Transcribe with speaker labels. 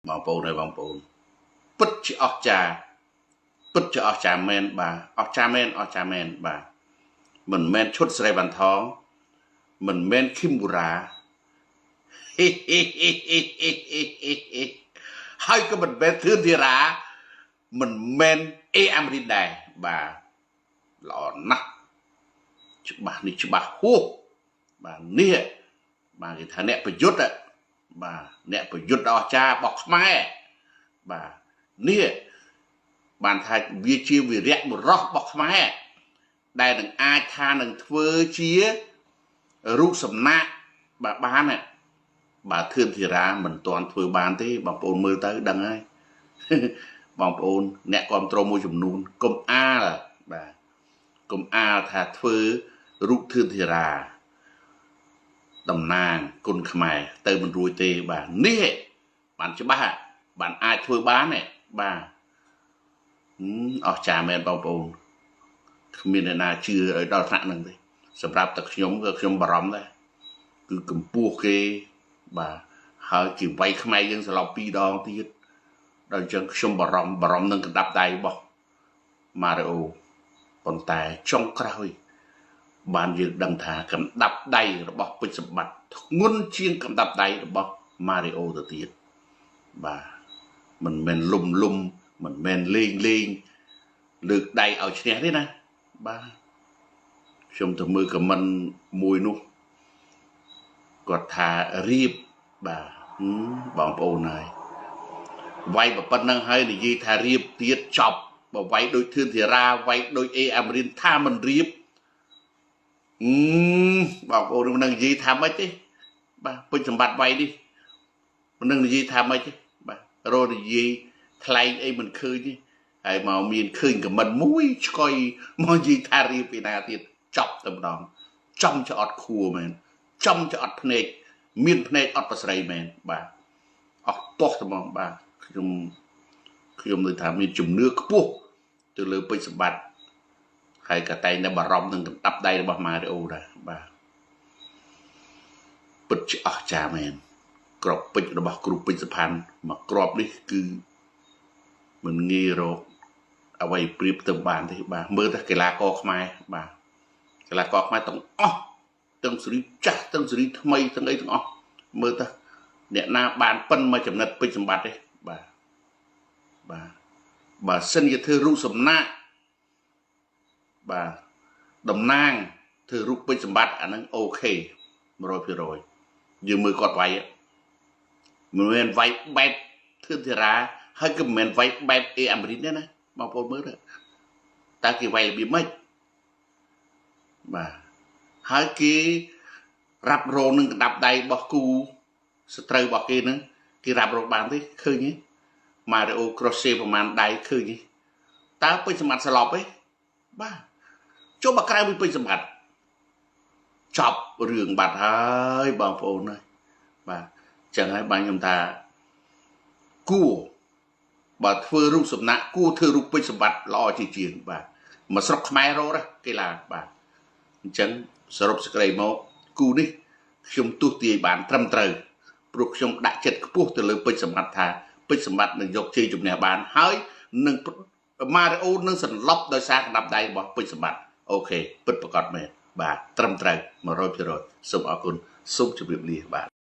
Speaker 1: បងប្អូនហើយបងប្អូនពិតជាអស្ចារ្យពិតជាអស្ចារ្យមែនបាទអស្ចារ្យមែនបាទមិនមែនឈុតស្រីបានថងមិនមែនឃីមបូរ៉ាហើយក៏មិនមែនធឿនធីរ៉ាមិនមែនអេអាមេរិកដែរបាទល្អណាស់ច្បាស់នេះច្បាស់ហួសបាទនេះបាទគេថាអ្នកប្រយុទ្ធបាទអ្នកប្រយុទ្ធអស្ចារ្យរបស់ខ្មែរបាទនេះបានថាវាជាវីរៈបុរសរបស់ខ្មែរដែលនឹងអាចថានឹងធ្វើជារូបសំណាកបាទបានបាទធឿនធីរ៉ាមិនទាន់ធ្វើបានទេបងប្អូនមើលទៅដឹងហើយបងប្អូនអ្នកគ្រប់គ្រងមួយចំនួនកុំអាលបាទកុំអាលថាធ្វើរូបធឿនធីរ៉ាតំណាងគុណខ្មែរទៅមិនរួចទេបាទនេះបានច្បាស់បានអាចធ្វើបានបាទអស្ចារ្យមែនបងប្អូនគ្មានអ្នកណាជឿឲ្យដល់ថ្នាក់ហ្នឹងទេសម្រាប់តែខ្ញុំក៏ខ្ញុំបារម្ភដែរគឺកម្ពស់គេបាទហើយគេវាយខ្មែរយើងសន្លប់2ដងទៀតដល់អញ្ចឹងខ្ញុំបារម្ភនឹងកណ្ដាប់ដៃរបស់ម៉ារីអូប៉ុន្តែចុងក្រោយបានយើងដឹងថាកណ្ដាប់ដៃរបស់ពេជ្រសម្បត្តិធ្ងន់ជាងកណ្ដាប់ដៃរបស់ម៉ារីអូទៅទៀតបាទមិនមែនលំមិនមែនលេងលើកដៃឲ្យឈ្នះទេណាបាទខ្ញុំទៅមើលខមមិនមួយនោះគាត់ថារៀបបាទបងប្អូនហើយវាយប៉ុណ្្នឹងហើយនិយាយថារៀបទៀតចប់បើវាយដូចធឿនធីរ៉ាវាយដូចអេអាមេរិនថាមិនរៀបបងប្អូននឹងនិយាយថាម៉េចទេបាទពេជ្រសម្បត្តិវាយនេះមិននឹងនិយាយថាម៉េចទេបាទរកនិយាយថ្លែងអីមិនឃើញទេហើយមកមានឃើញខមមិនមួយឆ្កុយមកនិយាយថារៀបពីណាទៀតចប់តែម្ដងចំចអត់ខួរមែនចំចអត់ភ្នែកមានភ្នែកអត់ប្រស្រីមែនបាទអស់តោះតែហ្មងបាទខ្ញុំលើថាមានជំនឿខ្ពស់ទៅលើពេជ្រសម្បត្តិហើយក៏តែងតែបារម្ភនឹងកណ្ដាប់ដៃរបស់ម៉ារីអូដែរបាទពិតជាអស្ចារ្យមែនក្របពេជ្ររបស់គ្រូពេជ្រសុផាន់មកក្របនេះគឺមិនងាយរកអ្វីប្រៀបទៅបានទេបាទមើលតែកីឡាករខ្មែរបាទកីឡាករខ្មែរទាំងអស់ទាំងសេរីចាស់ទាំងសេរីថ្មីទាំងអីទាំងអស់មើលទៅអ្នកណាបានប៉ិនមកចំណិតពេជ្រសម្បត្តិទេបាទបើសិនជាធ្វើរូបសំណាកបាទតំណាងធ្វើរូបពេជ្រសម្បត្តិអាហ្នឹងអូខេ 100% យើងមើលគាត់វាយមិនមែនវាយបែបធឿនធីរ៉ាហើយក៏មិនមែនវាយបែបអេអាមេរិកទេណាបងប្អូនមើលតើគេវាយរបៀបម៉េចបាទហើយគេរ៉ាប់រងនឹងកណ្ដាប់ដៃរបស់គូសត្រូវរបស់គេហ្នឹងគេរ៉ាប់រងបានទេឃើញទេម៉ារីអូក្រូសេប្រហែលដៃឃើញទេតើពេជ្រសម្បត្តិស្លប់ទេបាទចុះបើក្រៅពីពេជ្រសម្បត្តិចប់រឿងបាត់ហើយបងប្អូនហើយបាទចឹងហើយបានខ្ញុំថាគួរបើធ្វើរូបសំណាកគួរធ្វើរូបពេជ្រសម្បត្តិល្អជាងបាទមកស្រុកខ្មែររត់កីឡាបាទអញ្ចឹងសរុបសេចក្តីមកគូនេះខ្ញុំទស្សន៍ទាយបានត្រឹមត្រូវព្រោះខ្ញុំដាក់ចិត្តខ្ពស់ទៅលើពេជ្រសម្បត្តិថាពេជ្រសម្បត្តិនឹងយកជ័យជំនះបានហើយនឹងម៉ារីអូនឹងសន្លប់ដោយសារកណ្ដាប់ដៃរបស់ពេជ្រសម្បត្តិអូខេពិតប្រាកដមែនបាទត្រឹមត្រូវ 100% សូមអរគុណសូមជម្រាបលាបាទ